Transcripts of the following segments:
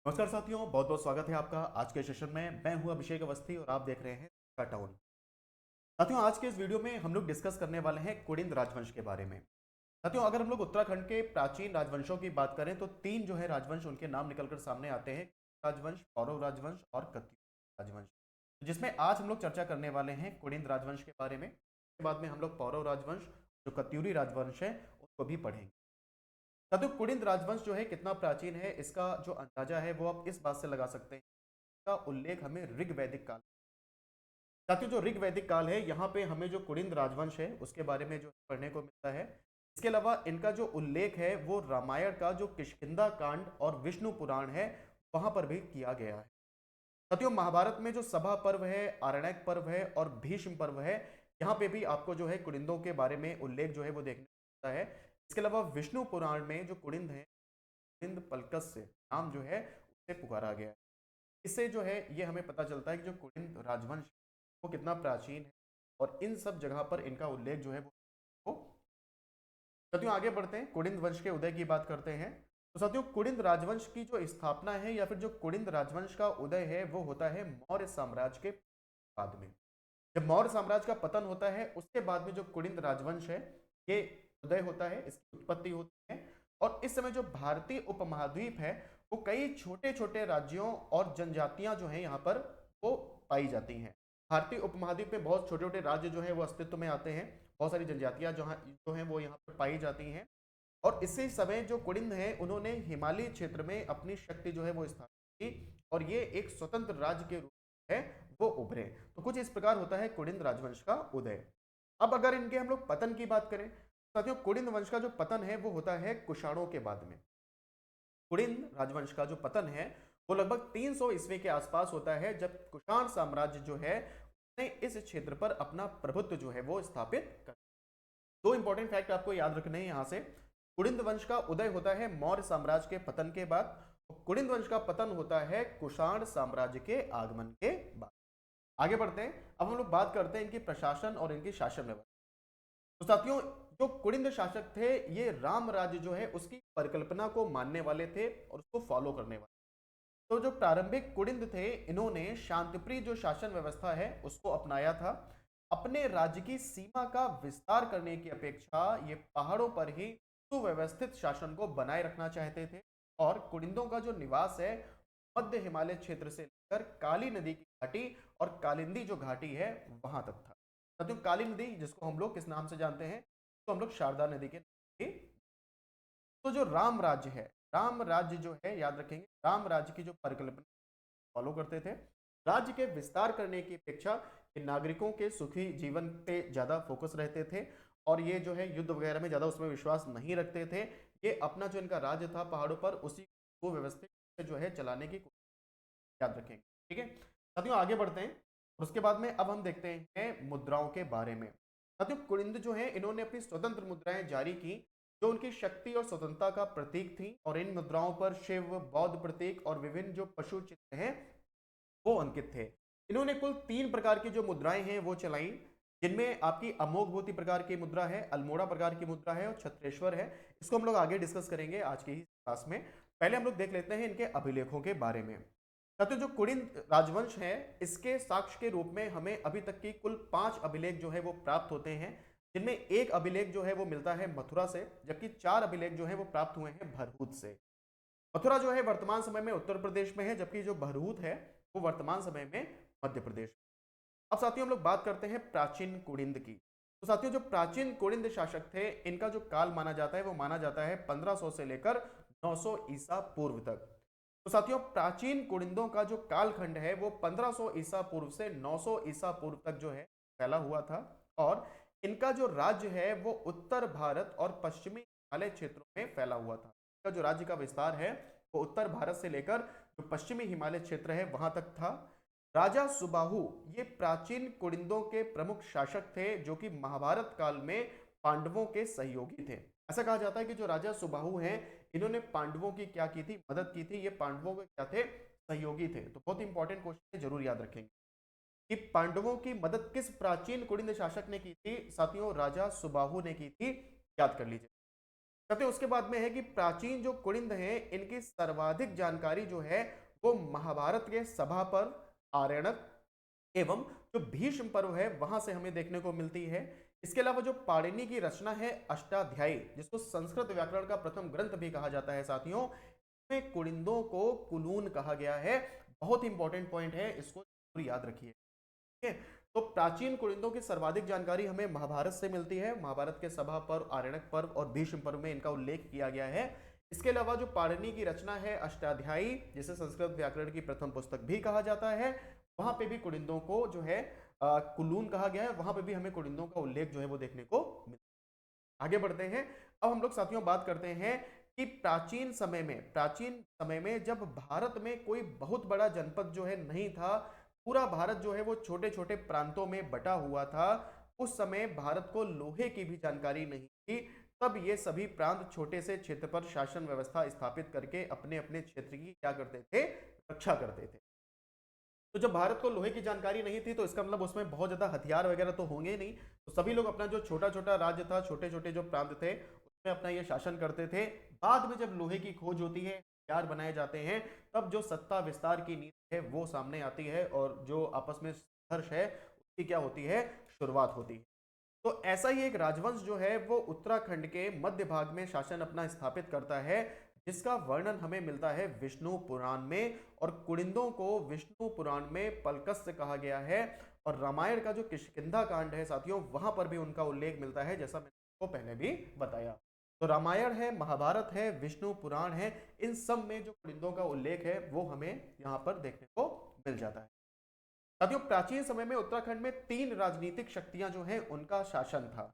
नमस्कार साथियों, बहुत बहुत स्वागत है आपका आज के सेशन में। मैं हूं अभिषेक अवस्थी और आप देख रहे हैं का टाउन। साथियों, आज के इस वीडियो में हम लोग डिस्कस करने वाले हैं कुड़िंद राजवंश के बारे में। साथियों, अगर हम लोग उत्तराखंड के प्राचीन राजवंशों की बात करें तो तीन जो है राजवंश उनके नाम निकलकर सामने आते हैं। राजवंश, पौरव राजवंश और कत्यूरी राजवंश, जिसमें आज हम लोग चर्चा करने वाले हैं कुड़िंद राजवंश के बारे में। उसके बाद में हम लोग पौरव राजवंश, जो कत्यूरी राजवंश है, उसको भी पढ़ेंगे। साथियों, कुड़िंद राजवंश जो है कितना प्राचीन है, इसका जो अंदाजा है वो आप इस बात से लगा सकते हैं। का उल्लेख हमें ऋग वैदिक काल, साथियों जो ऋग वैदिक काल है, यहाँ पे हमें जो कुड़िंद राजवंश है उसके बारे में जो पढ़ने को मिलता है। इसके अलावा इनका जो उल्लेख है वो रामायण का जो किष्किंधा कांड और विष्णु पुराण है वहां पर भी किया गया है। साथियों, महाभारत में जो सभा पर्व है, आरण्यक पर्व है और भीष्म पर्व है, यहाँ पे भी आपको जो है कुड़िंदों के बारे में उल्लेख जो है वो देखने को मिलता है। इसके अलावा विष्णु पुराण में जो कुड़िंद है, कुड़िंद पलकस से नाम जो है उसे पुकारा गया है। इससे जो है ये हमें पता चलता है कि जो कुड़िंद राजवंश वो कितना प्राचीन है और इन सब जगह पर इनका उल्लेख जो है वो। साथियों, आगे बढ़ते हैं, कुड़िंद वंश के उदय की बात करते हैं। तो साथियों, कुड़िंद राजवंश की जो स्थापना है या फिर जो कुड़िंद राजवंश का उदय है वो होता है मौर्य साम्राज्य के बाद में। जब मौर्य साम्राज्य का पतन होता है उसके बाद में जो कुड़िंद राजवंश है ये उदय होता है, इसकी उत्पत्ति होती है। और इस समय जो भारतीय उपमहाद्वीप है वो कई छोटे छोटे राज्यों और जनजातियां जो है यहाँ पर वो पाई जाती हैं। भारतीय उपमहाद्वीप में बहुत छोटे छोटे राज्य जो है वो अस्तित्व में आते हैं। बहुत सारी जनजातियां जो हैं वो यहाँ पर पाई जाती हैं। और इसी समय जो कुड़िंद है उन्होंने हिमालय क्षेत्र में अपनी शक्ति जो है वो स्थापित की और ये एक स्वतंत्र राज्य के रूप में है वो उभरे। तो कुछ इस प्रकार होता है कुड़िंद राजवंश का उदय। अब अगर इनके हम लोग पतन की बात करें, साथियों कुड़िंद वंश का जो पतन है वो होता है कुषाणों के बाद में। कुड़िंद राजवंश का जो पतन है वो लगभग 300 ईस्वी के आसपास होता है, जब कुषाण साम्राज्य जो है उसने इस क्षेत्र पर अपना प्रभुत्व जो है वो स्थापित कर। दो इंपॉर्टेंट फैक्ट आपको याद रखने हैं यहां से। कुड़िंद वंश का उदय होता है मौर्य साम्राज्य के पतन के बाद और कुड़िंद वंश का पतन होता है कुषाण साम्राज्य के आगमन के बाद। आगे बढ़ते हैं, अब हम लोग बात करते हैं इनकी प्रशासन और इनकी शासन व्यवस्था। तो साथियों, जो कुड़िंद शासक थे ये राम राज्य जो है उसकी परिकल्पना को मानने वाले थे और उसको फॉलो करने वाले। तो जो प्रारंभिक कुड़िंद थे इन्होंने शांतिप्रिय जो शासन व्यवस्था है उसको अपनाया था। अपने राज्य की सीमा का विस्तार करने की अपेक्षा ये पहाड़ों पर ही सुव्यवस्थित शासन को बनाए रखना चाहते थे। और कुड़िंदों का जो निवास है मध्य हिमालय क्षेत्र से लेकर काली नदी की घाटी और कालिंदी जो घाटी है वहां तक था। साथियों, काली नदी जिसको हम लोग किस नाम से जानते हैं, तो हम लोग शारदा नदी के नाम से। तो जो राम राज्य है, राम राज्य जो है याद रखेंगे, राम राज्य की जो परिकल्पना फॉलो करते थे। राज्य के विस्तार करने की अपेक्षा ये नागरिकों के सुखी जीवन पे ज्यादा फोकस रहते थे और ये जो है युद्ध वगैरह में ज्यादा उसमें विश्वास नहीं रखते थे। ये अपना जो इनका राज्य था पहाड़ों पर उसी को व्यवस्थित से जो है चलाने की याद रखेंगे। ठीक है साथियों, आगे बढ़ते हैं और उसके बाद में अब हम देखते हैं मुद्राओं के बारे में। साथियों, कुड़िंद जो है इन्होंने अपनी स्वतंत्र मुद्राएं जारी की जो उनकी शक्ति और स्वतंत्रता का प्रतीक थी। और इन मुद्राओं पर शिव, बौद्ध प्रतीक और विभिन्न जो पशु चित्र हैं वो अंकित थे। इन्होंने कुल 3 प्रकार की जो मुद्राएं हैं वो चलाई, जिनमें आपकी अमोघभूति प्रकार की मुद्रा है, अल्मोड़ा प्रकार की मुद्रा है और छत्रेश्वर है। इसको हम लोग आगे डिस्कस करेंगे आज की ही क्लास में। पहले हम लोग देख लेते हैं इनके अभिलेखों के बारे में। साथियों, जो कुड़िंद राजवंश है इसके साक्ष्य के रूप में हमें अभी तक की कुल 5 अभिलेख जो है वो प्राप्त होते हैं, जिनमें एक अभिलेख जो है वो मिलता है मथुरा से, जबकि 4 अभिलेख जो है वो प्राप्त हुए हैं भरहूत से। मथुरा जो है वर्तमान समय में उत्तर प्रदेश में है, जबकि जो भरहूत है वो वर्तमान समय में मध्य प्रदेश। अब साथियों हम लोग बात करते हैं प्राचीन कुड़िंद की। तो साथियों, जो प्राचीन कुड़िंद शासक थे इनका जो काल माना जाता है वो माना जाता है 1500 से लेकर 900 ईसा पूर्व तक। तो साथियों, प्राचीन कुड़िंदों का जो कालखंड है वो 1500 ईसा पूर्व से 900 ईसा पूर्व तक जो है फैला हुआ था। और इनका जो राज्य है वो उत्तर भारत और पश्चिमी हिमालय क्षेत्रों में फैला हुआ था। इनका जो राज्य का विस्तार है वो उत्तर भारत से लेकर जो पश्चिमी हिमालय क्षेत्र है वहां तक था। राजा सुबाहु ये प्राचीन कुड़िंदों के प्रमुख शासक थे जो कि महाभारत काल में पांडवों के सहयोगी थे। ऐसा कहा जाता है कि जो राजा सुबाहु हैं इन्होंने पांडवों की क्या की थी, मदद की थी। ये पांडवों के क्या थे, सहयोगी थे। तो बहुत इंपॉर्टेंट क्वेश्चन है, जरूर याद रखेंगे कि पांडवों की मदद किस प्राचीन कुड़िंद शासक ने की थी। साथियों, राजा सुबाहु ने की थी, याद कर लीजिए। साथियों उसके बाद में है कि प्राचीन जो कुड़िंद हैं इनकी सर्वाधिक जानकारी जो है वो महाभारत के सभा पर, आरण्यक एवं जो भीष्म पर्व है वहां से हमें देखने को मिलती है। इसके अलावा जो पाणिनि की रचना है अष्टाध्यायी, जिसको संस्कृत व्याकरण का प्रथम ग्रंथ भी कहा जाता है साथियों, इसमें कुड़िंदों को कुलून कहा गया है। बहुत इंपॉर्टेंट पॉइंट है, इसको जरूर याद रखिए। ठीक है, तो प्राचीन कुड़िंदों की सर्वाधिक जानकारी हमें महाभारत से मिलती है। महाभारत के सभा पर्व, आरण्यक पर्व और भीष्म पर्व में इनका उल्लेख किया गया है। इसके अलावा जो पाणिनि की रचना है अष्टाध्यायी, जिसे संस्कृत व्याकरण की प्रथम पुस्तक भी कहा जाता है, वहां पे भी कुड़िंदों को जो है कुलून कहा गया है। वहां पे भी हमें कुड़िंदों का उल्लेख जो है वो देखने को मिलता है। आगे बढ़ते हैं। अब हम लोग साथियों बात करते हैं कि प्राचीन समय में जब भारत में कोई बहुत बड़ा जनपद जो है नहीं था, पूरा भारत जो है वो छोटे छोटे प्रांतों में बटा हुआ था, उस समय भारत को लोहे की भी जानकारी नहीं थी। तब ये सभी प्रांत छोटे से क्षेत्र पर शासन व्यवस्था स्थापित करके अपने अपने क्षेत्र की क्या करते थे, रक्षा करते थे। तो जब भारत को लोहे की जानकारी नहीं थी तो इसका मतलब उसमें बहुत ज्यादा हथियार वगैरह तो होंगे नहीं, तो सभी लोग अपना जो छोटा छोटा राज्य था, छोटे छोटे जो प्रांत थे उसमें अपना ये शासन करते थे। बाद में जब लोहे की खोज होती है, हथियार बनाए जाते हैं, तब जो सत्ता विस्तार की नीति है वो सामने आती है और जो आपस में संघर्ष है उसकी क्या होती है, शुरुआत होती है। तो ऐसा ही एक राजवंश जो है वो उत्तराखंड के मध्य भाग में शासन अपना स्थापित करता है, जिसका वर्णन हमें मिलता है विष्णु पुराण में। और कुड़िंदों को विष्णु पुराण में पलकस्य कहा गया है। और रामायण का जो किष्किंधा कांड है साथियों, वहां पर भी उनका उल्लेख मिलता है, जैसा मैंने आपको पहले भी बताया। तो रामायण है, महाभारत है, विष्णु पुराण है, इन सब में जो कुड़िंदों का उल्लेख है वो हमें यहाँ पर देखने को मिल जाता है। साथियों प्राचीन समय में उत्तराखंड में 3 राजनीतिक शक्तियां जो हैं उनका शासन था।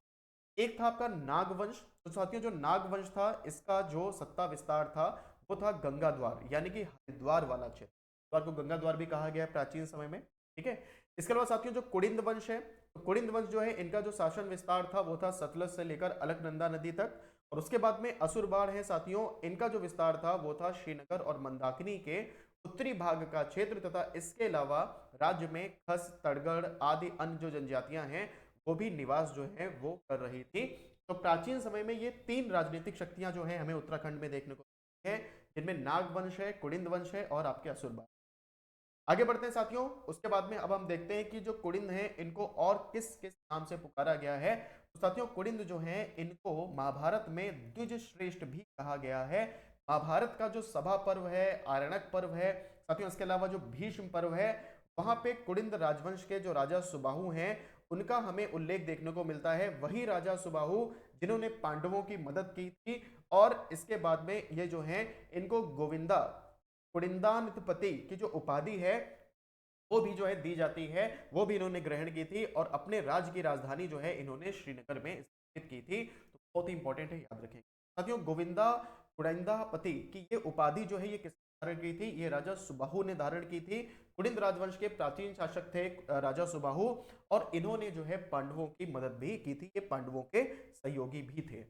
एक था आपका नागवंश। तो साथियों जो नागवंश था इसका जो सत्ता विस्तार था वो था गंगा द्वार, यानी कि हरिद्वार वाला क्षेत्र। द्वार को गंगा द्वार भी कहा गया है प्राचीन समय में। ठीक है, इसके अलावा साथियों जो कुड़िंद वंश है, तो कुड़िंद वंश जो है इनका जो शासन विस्तार था वो था सतलज से लेकर अलकनंदा नदी तक। और उसके बाद में असुरबाण है साथियों, इनका जो विस्तार था वो था श्रीनगर और मंदाकिनी के उत्तरी भाग का क्षेत्र, तथा इसके अलावा राज्य में खस, तड़गड़ आदि अन्य जो जनजातियां हैं वो भी निवास जो है वो कर रही थी। तो प्राचीन समय में ये 3 राजनीतिक शक्तियां जो है हमें उत्तराखंड में देखने को मिलती है, जिनमें नागवंश है, कुड़िंद वंश है और आपके असुरबा। आगे बढ़ते हैं साथियों। उसके बाद में अब हम देखते हैं कि जो कुड़िंद हैं इनको और किस किस नाम से पुकारा गया है। तो साथियों कुड़िंद जो हैं इनको महाभारत में द्विज श्रेष्ठ भी कहा गया है। महाभारत का जो सभा पर्व है, आरण्यक पर्व है साथियों, इसके अलावा जो भीष्म पर्व है, वहां पे कुड़िंद राजवंश के जो राजा सुबाहु हैं उनका हमें उल्लेख देखने को मिलता है। वही राजा सुबाहु जिन्होंने पांडवों की मदद की थी। और इसके बाद में ये जो हैं इनको गोविंदा कुड़िंदानपति की जो उपाधि है वो भी जो है दी जाती है, वो भी इन्होंने ग्रहण की थी। और अपने राज्य की राजधानी जो है इन्होंने श्रीनगर में स्थापित की थी। तो बहुत ही इंपॉर्टेंट है, याद रखेंगे साथियों। गोविंदा कुड़िंदापति की ये उपाधि जो है ये किस धारण की थी, ये राजा सुबाहु ने धारण की थी। कुड़िंद राजवंश के प्राचीन शासक थे राजा सुबाहु, और इन्होंने जो है पांडवों की मदद भी की थी, ये पांडवों के सहयोगी भी थे।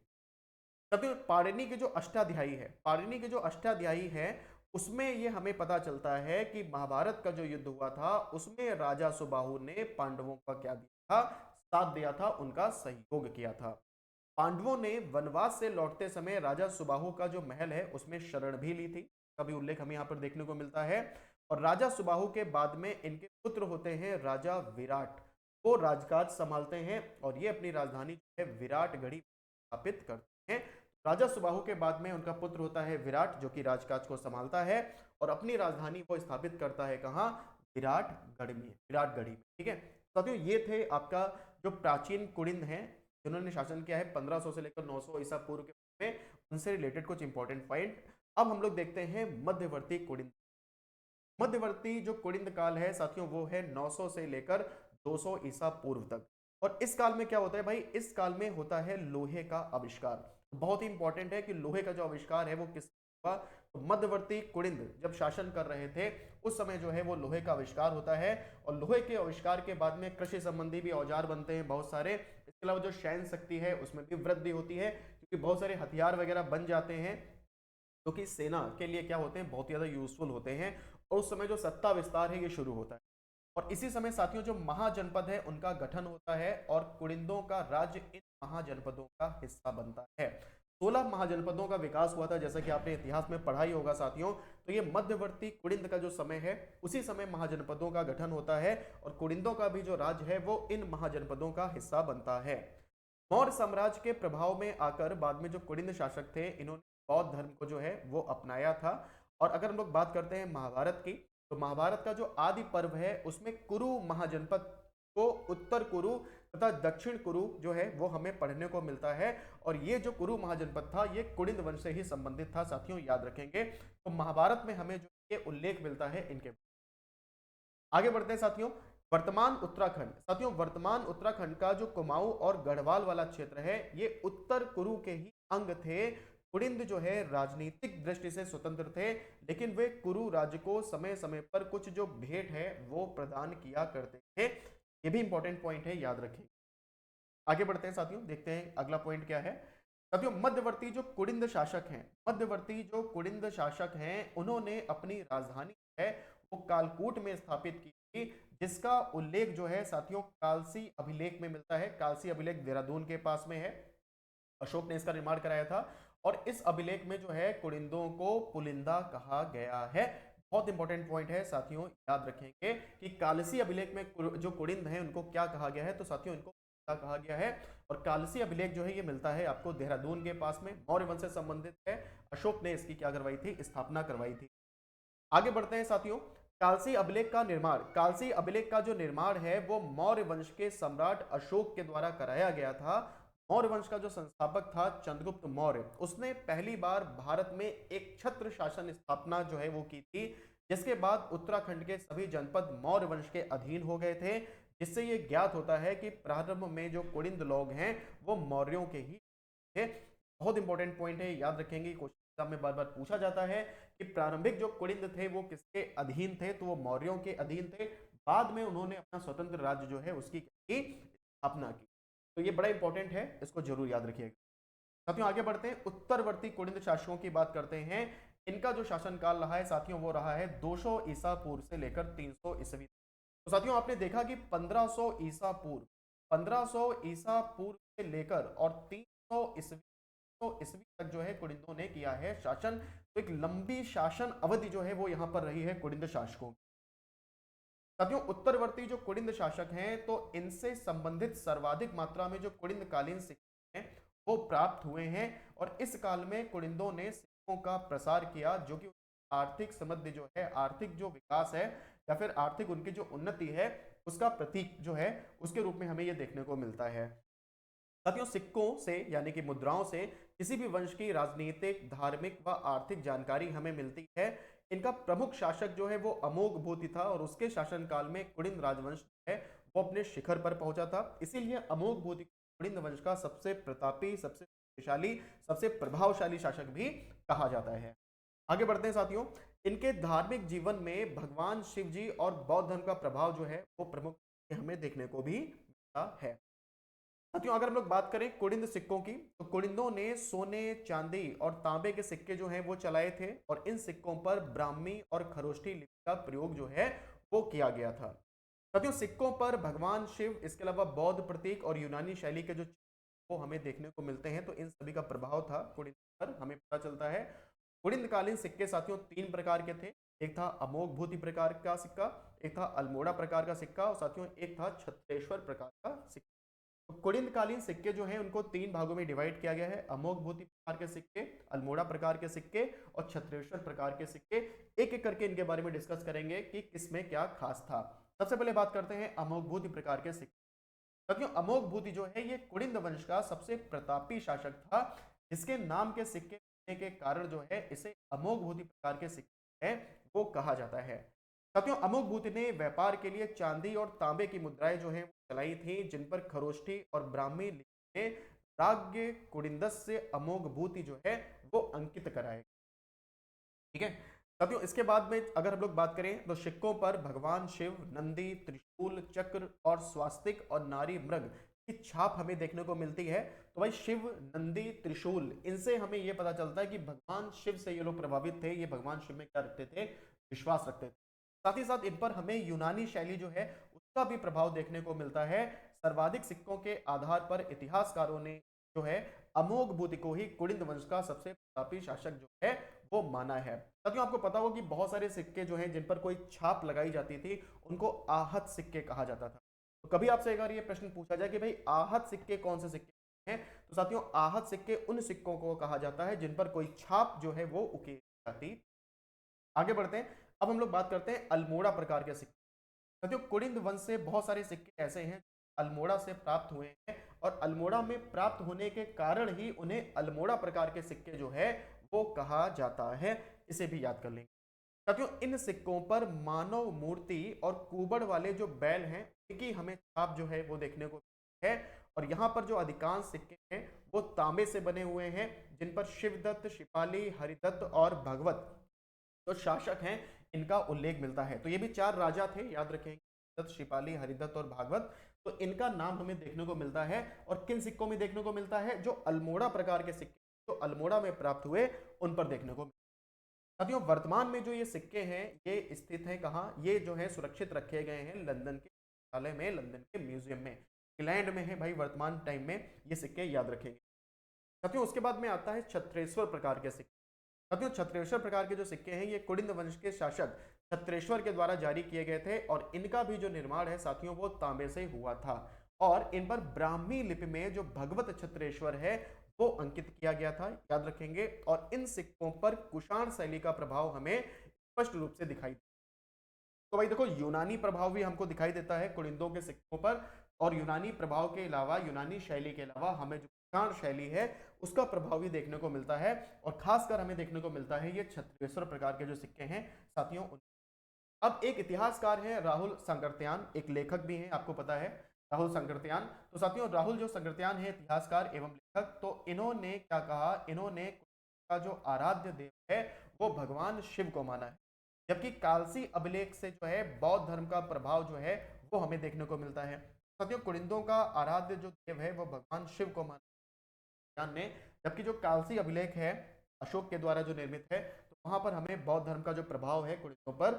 तभी पाणिनि के जो अष्टाध्यायी है, पाणिनि के जो अष्टाध्यायी है उसमें ये हमें पता चलता है कि महाभारत का जो युद्ध हुआ था उसमें राजा सुबाहु ने पांडवों का क्या दिया था, साथ दिया था, उनका सहयोग किया था। पांडवों ने वनवास से लौटते समय राजा सुबाहु का जो महल है उसमें शरण भी ली थी, का भी उल्लेख हमें यहाँ पर देखने को मिलता है। और राजा सुबाहु के बाद में इनके पुत्र होते हैं राजा विराट, वो राजकाज संभालते हैं और ये अपनी राजधानी जो है विराटगढ़ी स्थापित करते हैं। राजा सुबाहु के बाद में उनका पुत्र होता है विराट, जो कि राजकाज को संभालता है और अपनी राजधानी को स्थापित करता है कहाँ, विराटगढ़ी में। ठीक है साथियों, ये थे आपका जो प्राचीन कुड़िंद हैं जिन्होंने शासन किया है 1500 से लेकर 900 ईसा पूर्व के में, उनसे रिलेटेड कुछ इंपॉर्टेंट पॉइंट। अब हम लोग देखते हैं मध्यवर्ती कुड़िंद। मध्यवर्ती जो कुड़िंद काल है साथियों वो है 900 से लेकर 200 ईसा पूर्व तक। और इस काल में क्या होता है भाई, इस काल में होता है लोहे का आविष्कार। बहुत ही इंपॉर्टेंट है कि लोहे का जो आविष्कार है वो किस हुआ। तो मध्यवर्ती कुड़िंद जब शासन कर रहे थे उस समय जो है वो लोहे का आविष्कार होता है। और लोहे के आविष्कार के बाद में कृषि संबंधी भी औजार बनते हैं बहुत सारे। इसके अलावा जो सैन्य शक्ति है उसमें भी वृद्धि होती है, क्योंकि बहुत सारे हथियार वगैरह बन जाते हैं जो कि सेना के लिए क्या होते हैं, बहुत ही ज्यादा यूजफुल होते हैं। और उस समय जो सत्ता विस्तार है ये शुरू होता है। और इसी समय साथियों जो महाजनपद है उनका गठन होता है और कुड़िंदों का राज्य इन महाजनपदों का हिस्सा बनता है। 16 महाजनपदों का विकास हुआ था, जैसा कि आपने इतिहास में पढ़ा ही होगा साथियों। तो ये मध्यवर्ती कुड़िंद का जो समय है, उसी समय महाजनपदों का गठन होता है और कुड़िंदों का भी जो राज्य है वो इन महाजनपदों का हिस्सा बनता है। मौर्य साम्राज्य के प्रभाव में आकर बाद में जो कुड़िंद शासक थे, इन्होंने बौद्ध धर्म को जो है वो अपनाया था। और अगर हम लोग बात करते हैं महाभारत की, तो महाभारत का जो आदि पर्व है उसमें कुरु महाजनपद को उत्तर कुरु तथा दक्षिण कुरु जो है वो हमें पढ़ने को मिलता है। और ये जो कुरु महाजनपद था ये कुड़िंद वंश से ही संबंधित था साथियों, याद रखेंगे। तो महाभारत में हमें जो ये उल्लेख मिलता है इनके। आगे बढ़ते हैं साथियों, वर्तमान उत्तराखंड। साथियों वर्तमान उत्तराखंड का जो कुमाऊं और गढ़वाल वाला क्षेत्र है ये उत्तर कुरु के ही अंग थे। कुड़िंद जो है राजनीतिक दृष्टि से स्वतंत्र थे, लेकिन वे कुरु राज्य को समय समय पर कुछ जो भेंट है वो प्रदान किया करते थे। ये भी इंपॉर्टेंट पॉइंट है, याद रखें। आगे बढ़ते हैं साथियों, देखते हैं अगला पॉइंट क्या है। साथियों मध्यवर्ती जो कुड़िंद शासक हैं, मध्यवर्ती जो कुड़िंद शासक हैं, उन्होंने अपनी राजधानी है वो कालकूट में स्थापित की थी, जिसका उल्लेख जो है साथियों कालसी अभिलेख में मिलता है। कालसी अभिलेख देहरादून के पास में है, अशोक ने इसका निर्माण कराया था। और इस अभिलेख में जो है कुड़िंदों को पुलिंदा कहा गया है। बहुत इंपॉर्टेंट पॉइंट है साथियों, याद रखेंगे कि कालसी अभिलेख में जो कुड़िंद हैं उनको क्या कहा गया है, तो साथियों इनको पुलिंदा कहा गया है। और कालसी अभिलेख जो है ये मिलता है आपको देहरादून के पास में, मौर्य वंश से संबंधित है। अशोक ने इसकी क्या करवाई थी, स्थापना करवाई थी। आगे बढ़ते हैं साथियों, कालसी अभिलेख का निर्माण, कालसी अभिलेख का जो निर्माण है वो मौर्य वंश के सम्राट अशोक के द्वारा कराया गया था। मौर्य वंश का जो संस्थापक था चंद्रगुप्त मौर्य, उसने पहली बार भारत में एक छत्र शासन स्थापना जो है वो की थी, जिसके बाद उत्तराखंड के सभी जनपद मौर्य वंश के अधीन हो गए थे। जिससे ये ज्ञात होता है कि प्रारंभ में जो कुड़िंद लोग हैं वो मौर्यों के ही थे। बहुत इंपॉर्टेंट पॉइंट है, याद रखेंगे, क्वेश्चन में बार बार पूछा जाता है कि प्रारंभिक जो कुड़िंद थे वो किसके अधीन थे, तो वो मौर्यों के अधीन थे। बाद में उन्होंने अपना स्वतंत्र राज्य जो है उसकी स्थापना की। तो ये बड़ा इंपॉर्टेंट है, इसको जरूर याद रखिएगा साथियों। आगे बढ़ते हैं, उत्तरवर्ती कुड़िंद शासकों की बात करते हैं। इनका जो शासनकाल रहा है साथियों वो रहा है 200 ईसा पूर्व से लेकर 300 ईस्वी। तो साथियों आपने देखा कि 1500 ईसा पूर्व, 1500 ईसा पूर्व से लेकर और 300 ईस्वी, तो ईस्वी तक जो है कुड़िंदों ने किया है शासन। तो एक लंबी शासन अवधि जो है वो यहां पर रही है कुड़िंद शासकों। साथियों उत्तरवर्ती जो कुड़िंद शासक हैं तो इनसे संबंधित सर्वाधिक मात्रा में जो कुड़िंद कालीन सिक्के हैं वो प्राप्त हुए हैं। और इस काल में कुड़िंदों ने सिक्कों का प्रसार किया, जो कि आर्थिक समृद्धि जो है, आर्थिक जो विकास है या फिर आर्थिक उनकी जो उन्नति है उसका प्रतीक जो है उसके रूप में हमें यह देखने को मिलता है। साथियों सिक्कों से यानी कि मुद्राओं से किसी भी वंश की राजनीतिक, धार्मिक व आर्थिक जानकारी हमें मिलती है। इनका प्रमुख शासक जो है वो अमोघ भूति था और उसके शासनकाल में कुड़िंद राजवंश है वो अपने शिखर पर पहुंचा था। इसीलिए अमोघ भूति कुड़िंद वंश का सबसे प्रतापी, सबसे शक्तिशाली, सबसे प्रभावशाली शासक भी कहा जाता है। आगे बढ़ते हैं साथियों, इनके धार्मिक जीवन में भगवान शिव जी और बौद्ध धर्म का प्रभाव जो है वो प्रमुख हमें देखने को भी मिलता है। साथियों अगर हम लोग बात करें कुड़िंद सिक्कों की, तो कुड़िंदों ने सोने, चांदी और तांबे के सिक्के जो हैं वो चलाए थे और इन सिक्कों पर ब्राह्मी और खरोष्ठी लिपि का प्रयोग जो है वो किया गया था। साथियों सिक्कों पर भगवान शिव, इसके अलावा बौद्ध प्रतीक और यूनानी शैली के जो वो हमें देखने को मिलते हैं, तो इन सभी का प्रभाव था कुड़िंद पर, हमें पता चलता है। कुड़िंदकालीन सिक्के साथियों 3 प्रकार के थे। एक था अमोघ भूति प्रकार का सिक्का, एक था अल्मोड़ा प्रकार का सिक्का और साथियों एक था छत्रेश्वर प्रकार का सिक्का। कुड़िंदकालीन सिक्के जो हैं उनको 3 भागों में डिवाइड किया गया है, अमोघ भूति प्रकार के सिक्के, अल्मोड़ा प्रकार के सिक्के और छत्रेश्वर प्रकार के सिक्के। एक एक करके इनके बारे में डिस्कस करेंगे कि किसमें क्या खास था। सबसे पहले बात करते हैं अमोघ भूति प्रकार के सिक्के। साथियों अमोघ भूति जो है ये कुड़िंद वंश का सबसे प्रतापी शासक था, जिसके नाम के सिक्के होने के कारण जो है इसे अमोघ भूति प्रकार के सिक्के है वो कहा जाता है। साथियों अमोघ भूति ने व्यापार के लिए चांदी और तांबे की मुद्राएं जो है चलाई थी, जिन पर खरोष्ठी और ब्राह्मी लिपि में राज्य कुड़िंदस से अमोघ भूति जो है वो अंकित कराए। ठीक है साथियों, इसके बाद में अगर हम लोग बात करें तो सिक्कों पर भगवान शिव, नंदी, त्रिशूल, चक्र और स्वास्तिक और नारी मृग की छाप हमें देखने को मिलती है। तो भाई शिव, नंदी, त्रिशूल, इनसे हमें यह पता चलता है कि भगवान शिव से ये लोग प्रभावित थे, ये भगवान शिव में क्या रखते थे, विश्वास रखते थे। साथ ही साथ इन पर हमें यूनानी शैली जो है उसका भी प्रभाव देखने को मिलता है। सर्वाधिक सिक्कों के आधार पर इतिहासकारों ने जो है अमोघ भूति को ही कुलिंद वंश का सबसे प्रतापी शासक जो है वो माना है। साथियों आपको पता होगा कि बहुत सारे सिक्के जो हैं जिन पर कोई छाप लगाई जाती थी उनको आहत सिक्के कहा जाता था। तो कभी आपसे अगर ये प्रश्न पूछा जाए कि भाई आहत सिक्के कौन से सिक्के हैं, तो साथियों आहत सिक्के उन सिक्कों को कहा जाता है जिन पर कोई छाप जो है वो उकेरी जाती। आगे बढ़ते हैं, अब हम लोग बात करते हैं अल्मोड़ा प्रकार के सिक्के। साथियों कुलिंद वंश से बहुत सारे सिक्के ऐसे हैं अल्मोड़ा से प्राप्त हुए हैं और अल्मोड़ा में प्राप्त होने के कारण ही उन्हें अल्मोड़ा प्रकार के सिक्के जो है वो कहा जाता है। इसे भी याद कर लेंगे। साथियों इन सिक्कों पर मानव मूर्ति और कुबड़ वाले जो बैल हैं इनकी हमें छाप जो है वो देखने को मिलती है। और यहाँ पर जो अधिकांश सिक्के हैं वो तांबे से बने हुए हैं जिन पर शिवदत्त, शिपाली, हरिदत्त और भगवत जो शासक हैं इनका उल्लेख मिलता है। तो ये भी चार राजा थे, याद रखेंगे, दत्त, शिपाली, हरिदत्त और भागवत। तो इनका नाम हमें देखने को मिलता है और किन सिक्कों में देखने को मिलता है, जो अल्मोड़ा प्रकार के सिक्के जो अल्मोड़ा में प्राप्त हुए उन पर देखने को। साथियों वर्तमान में जो ये सिक्के हैं ये स्थित हैं कहाँ, ये जो है सुरक्षित रखे गए हैं लंदन के संग्रहालय में, लंदन के म्यूजियम में, इंग्लैंड में है भाई वर्तमान टाइम में ये सिक्के, याद रखेंगे। साथियों उसके बाद में आता है छत्रेश्वर प्रकार के सिक्के। साथियों छत्रेश्वर प्रकार के जो सिक्के हैं ये कुलिंद वंश के शासक छत्रेश्वर के द्वारा जारी किए गए थे और इनका भी जो निर्माण है साथियों वो तांबे से हुआ था और इन पर ब्राह्मी लिपि में जो भगवत छत्रेश्वर है वो अंकित किया गया था, याद रखेंगे। और इन सिक्कों पर कुषाण शैली का प्रभाव हमें स्पष्ट रूप से दिखाई देता है। तो भाई देखो यूनानी प्रभाव भी हमको दिखाई देता है कुलिंदों के सिक्कों पर और यूनानी प्रभाव के अलावा, यूनानी शैली के अलावा हमें जो कुषाण शैली है उसका प्रभाव भी देखने को मिलता है और खासकर हमें देखने को मिलता है ये छत्रेश्वर प्रकार के जो सिक्के हैं साथियों। अब एक इतिहासकार हैं राहुल सांकृत्यान, एक लेखक भी हैं, आपको पता है राहुल सांकृत्यान। तो साथियों राहुल जो सांकृत्यान है इतिहासकार एवं लेखक, तो इन्होंने क्या कहा, इन्होंने का जो आराध्य देव है वो भगवान शिव को माना है। जबकि कालसी अभिलेख से जो है बौद्ध धर्म का प्रभाव जो है वो हमें देखने को मिलता है। साथियों कुलिंदों का आराध्य जो देव है वो भगवान शिव को माना ने, जबकि जो कालसी अभिलेख है अशोक के द्वारा जो निर्मित है तो वहां पर हमें बौद्ध धर्म का जो प्रभाव है कुलिंदों पर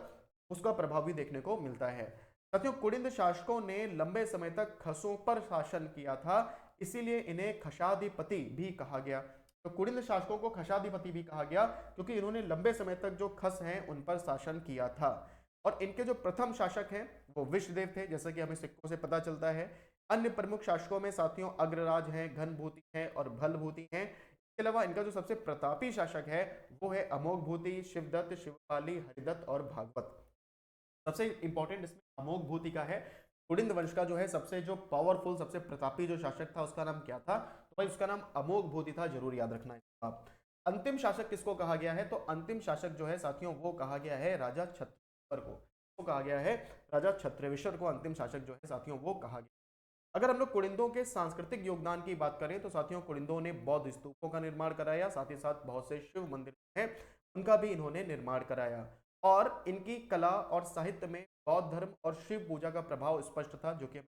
उसका प्रभाव भी देखने को मिलता है। साथियों कुलिंद शासकों ने लंबे समय तक खसों पर शासन किया था, इसीलिए इन्हें खशाधिपति भी कहा गया। तो कुलिंद शासकों को खशाधिपति भी कहा गया क्योंकि इन्होंने लंबे समय तक जो खस हैं उन पर शासन किया था। और इनके जो प्रथम शासक हैं वो विष्णुदेव थे, जैसे कि हमें सिक्कों से पता चलता है। अन्य प्रमुख शासकों में साथियों अग्रराज हैं, घनभूति हैं और भलभूति हैं। इसके अलावा इनका जो सबसे प्रतापी शासक है वो है अमोघ भूति, शिवदत्त, शिवपाली, हरिदत्त और भागवत। सबसे इंपॉर्टेंट इसमें अमोघ भूति का है। कुलिंद वंश का जो है सबसे जो पावरफुल, सबसे प्रतापी जो शासक था उसका नाम क्या था, तो भाई उसका नाम अमोघ भूति था, जरूर याद रखना है आप। अंतिम शासक किसको कहा गया है, तो अंतिम शासक जो है साथियों वो कहा गया है राजा छत्रेश्वर को कहा गया है राजा छत्रेश्वर को अंतिम शासक जो है साथियों वो कहा गया। अगर हम लोग कुलिंदों के सांस्कृतिक योगदान की बात करें तो साथियों कुलिंदों ने बौद्ध स्तूपों का निर्माण कराया, साथ ही साथ बहुत से शिव मंदिर हैं उनका भी इन्होंने निर्माण कराया। और इनकी कला और साहित्य में बौद्ध धर्म और शिव पूजा का प्रभाव स्पष्ट था, जो कि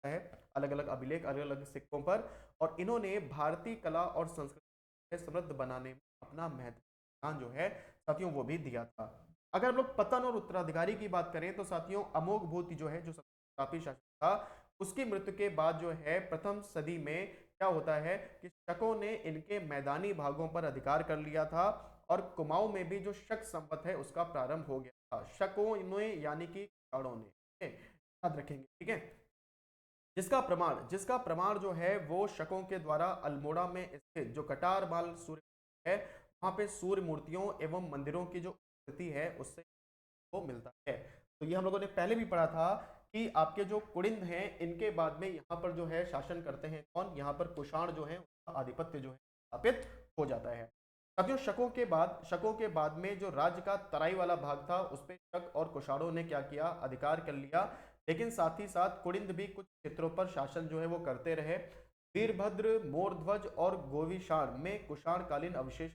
है अलग अलग अभिलेख, अलग अलग सिक्कों पर। और इन्होंने भारतीय कला और संस्कृति को समृद्ध बनाने में अपना महत्वपूर्ण जो है साथियों वो भी दिया था। अगर हम लोग पतन और उत्तराधिकारी की बात करें तो साथियों अमोघ भूति जो है जो सबसे काफी शासक था उसकी मृत्यु के बाद जो है प्रथम सदी में क्या होता है कि शकों ने इनके मैदानी भागों पर अधिकार कर लिया था और कुमाऊं में भी जो शक संवत है उसका प्रारंभ हो गया था। शकों ने यानी कि कुषाणों ने, याद रखेंगे, ठीक है। जिसका प्रमाण जो है वो शकों के द्वारा अल्मोड़ा में स्थित जो कटारमाल सूर्य है वहां पे सूर्य मूर्तियों एवं मंदिरों की जो स्थिति है उससे वो मिलता है। तो ये हम लोगों ने पहले भी पढ़ा था कि आपके जो कुलिंद हैं इनके बाद में यहाँ पर जो है शासन करते हैं कौन, यहाँ पर कुषाण जो है उसका आधिपत्य जो है स्थापित हो जाता है। साथियों शकों के बाद में जो राज्य का तराई वाला भाग था उस पर शक और कुषाणों ने क्या किया, अधिकार कर लिया। लेकिन साथ ही साथ कुलिंद भी कुछ क्षेत्रों पर शासन जो है वो करते रहे। वीरभद्र, मोरध्वज और गोविशाण में कुषाण कालीन अवशेष,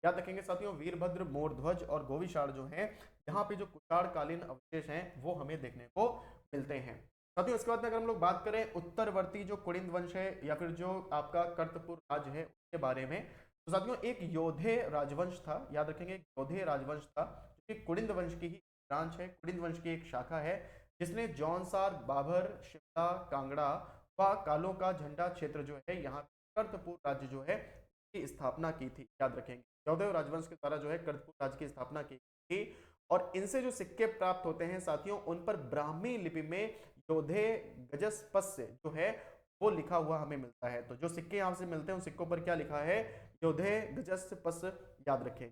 याद रखेंगे साथियों, वीरभद्र, मोरध्वज और गोविशाण जो है यहाँ पे जो कुषाण कालीन अवशेष हैं वो हमें देखने को मिलते हैं। साथियों इसके बाद में अगर हम लोग बात करें उत्तरवर्ती जो कुलिंद वंश है या फिर जो आपका कर्तपुर राज्य है उसके बारे में, तो साथियों एक योधे राजवंश था, याद रखेंगे एक योधे राजवंश था जो कि कुलिंद वंश की ही ब्रांच है, कुलिंद वंश की एक शाखा है जिसने जौनसार, बाबर, शिमला, कांगड़ा व कालों का झंडा क्षेत्र जो है यहाँ कर्तपुर राज्य जो है की स्थापना की थी, याद रखेंगे। यौधेय राजवंश के द्वारा जो है कर्तपुर राज्य की स्थापना की थी। और इनसे जो सिक्के प्राप्त होते हैं साथियों, उन पर ब्राह्मी लिपि में योधेय गजस्पस्य जो है वो लिखा हुआ हमें मिलता है। तो जो सिक्के यहां से मिलते हैं उन सिक्कों पर क्या लिखा है? योधेय गजस्पस्य, याद रखें।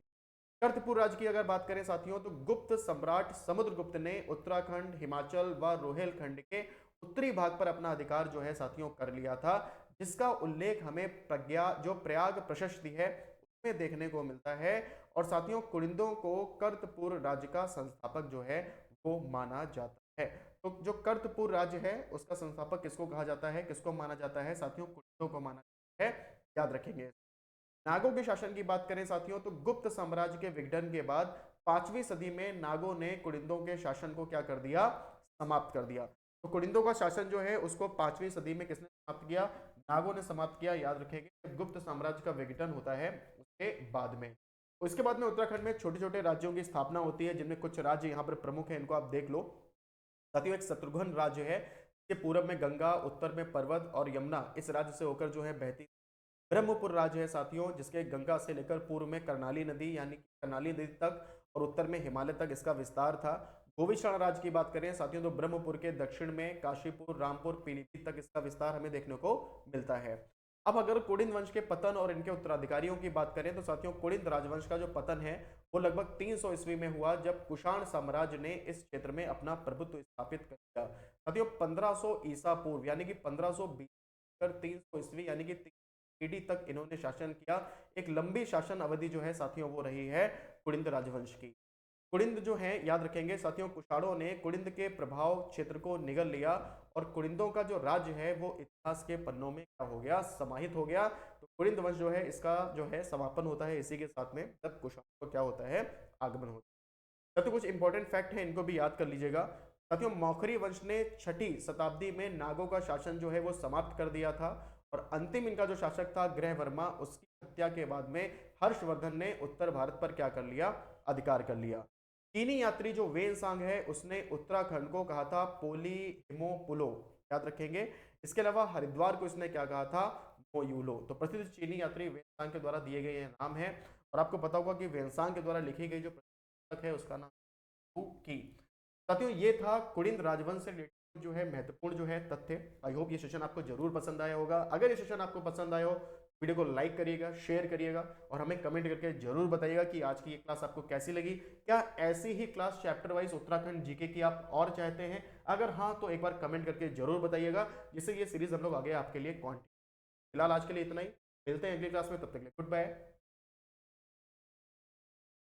कर्तपुर राज्य की अगर बात करें साथियों, तो गुप्त सम्राट समुद्रगुप्त ने उत्तराखंड, हिमाचल व रोहेलखंड के उत्तरी भाग पर अपना अधिकार जो है साथियों कर लिया था, जिसका उल्लेख हमें प्रयाग प्रशस्ति है उसमें देखने को मिलता है। और साथियों, कुलिंदों को कर्तपुर राज्य का संस्थापक जो है वो माना जाता है। तो जो कर्तपुर राज्य है उसका संस्थापक किसको कहा जाता है, किसको माना जाता है साथियों? कुलिंदों को माना जाता है, याद रखेंगे। नागों के शासन की बात करें साथियों, तो गुप्त साम्राज्य के विघटन के बाद 5वीं सदी में नागों ने कुलिंदों के शासन को क्या कर दिया? समाप्त कर दिया। तो कुलिंदों का शासन जो है उसको 5वीं सदी में किसने समाप्त किया? नागों ने समाप्त किया, याद रखेंगे। गुप्त साम्राज्य का विघटन होता है उसके बाद में। उसके बाद में उत्तराखंड में छोटे छोटे राज्यों की स्थापना होती है, जिनमें कुछ राज्य यहाँ पर प्रमुख है, इनको आप देख लो साथियों। एक शत्रुघ्न राज्य है, इसके पूर्व में गंगा, उत्तर में पर्वत और यमुना इस राज्य से होकर जो है बहती। ब्रह्मपुर राज्य है साथियों, जिसके गंगा से लेकर पूर्व में कर्णाली नदी यानी कि कर्णाली नदी तक और उत्तर में हिमालय तक इसका विस्तार था। गोविषण राज्य की बात करें साथियों, तो ब्रह्मपुर के दक्षिण में काशीपुर, रामपुर, पीलीभीत तक इसका विस्तार हमें देखने को मिलता है। अब अगर कुलिंद वंश के पतन और इनके उत्तराधिकारियों की बात करें तो साथियों, कुलिंद राजवंश का जो पतन है वो लगभग 300 ईस्वी में हुआ, जब कुषाण साम्राज्य ने इस क्षेत्र में अपना प्रभुत्व स्थापित कर दिया। साथियों, 1500 ईसा पूर्व यानी कि 1520 300 ईस्वी यानी कि ईडी तक इन्होंने शासन किया। एक लंबी शासन अवधि जो है साथियों वो रही है कुलिंद राजवंश की। कुलिंद जो है, याद रखेंगे साथियों, कुषाणों ने कुलिंद के प्रभाव क्षेत्र को निगल लिया और कुलिंदों का जो राज्य है वो इतिहास के पन्नों में क्या हो गया? समाहित हो गया। तो कुलिंद वंश जो है इसका जो है समापन होता है इसी के साथ में, तब कुषाणों को क्या होता है? आगमन होता है। तो कुछ इंपॉर्टेंट फैक्ट है, इनको भी याद कर लीजिएगा साथियों। मौखरी वंश ने 6ठी शताब्दी में नागों का शासन जो है वो समाप्त कर दिया था और अंतिम इनका जो शासक था ग्रहवर्मा, उसकी हत्या के बाद में हर्षवर्धन ने उत्तर भारत पर क्या कर लिया? अधिकार कर लिया। चीनी यात्री जो वेनसांग है उसने उत्तराखंड को कहा था पोली हिमोपुलो, याद रखेंगे। इसके अलावा हरिद्वार को इसने क्या कहा था? मोयूलो। तो प्रसिद्ध चीनी यात्री वेनसांग के द्वारा दिए गए ये नाम है। और आपको पता होगा कि वेनसांग के द्वारा लिखी गई जो पुस्तक है उसका नाम की। साथियों, ये था कुलिंद राजवंश से रिलेटेड जो है महत्वपूर्ण जो है तथ्य। आई होप ये सेशन आपको जरूर पसंद आया होगा। अगर ये सेशन आपको पसंद आया हो, वीडियो को लाइक करिएगा, शेयर करिएगा और हमें कमेंट करके जरूर बताइएगा कि आज की ये क्लास आपको कैसी लगी। क्या ऐसी ही class chapter wise Uttarakhand GK की आप और चाहते हैं? अगर हाँ तो एक बार कमेंट करके जरूर बताइएगा, जिससे ये सीरीज हम लोग आगे आपके लिए कंटिन्यू। फिलहाल आज के लिए इतना ही, मिलते हैं अगली क्लास में, तब तक के लिए गुड बाय।